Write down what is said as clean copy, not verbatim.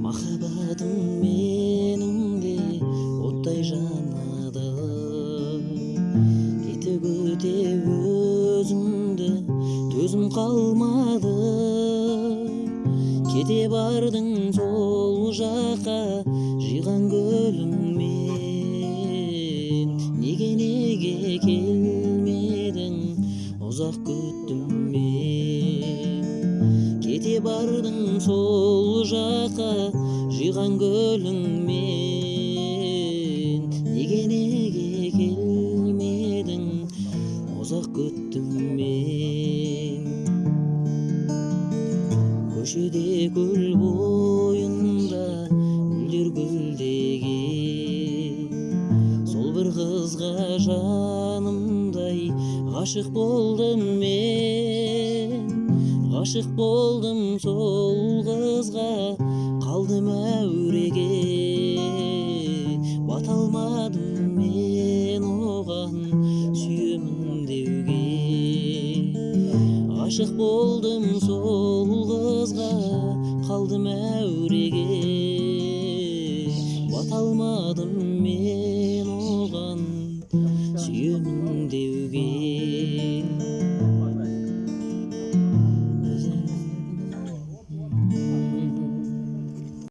Махаббатым меніңде оттай жанады, кете өзіңді төзім қалмады. Кете бардың сол жаққа жиған гүліңмен, неге келмедің, ұзақ күттім мен. Кете бардың сол жаққа жиған гүліңмен, неге келмедің, ұзақ күттім мен. Көшеде көл бойында гүлдер гүлдеген, сол бір қызға жанымдай ғашық болдым мен. Ғашық болдым сол қызға, қалдым әуреге, бата алмадым мен оған сүйемін деуге. Ғашық болдым сол қызға, қалдым әуреге, бата алмадым мен оған сүйемін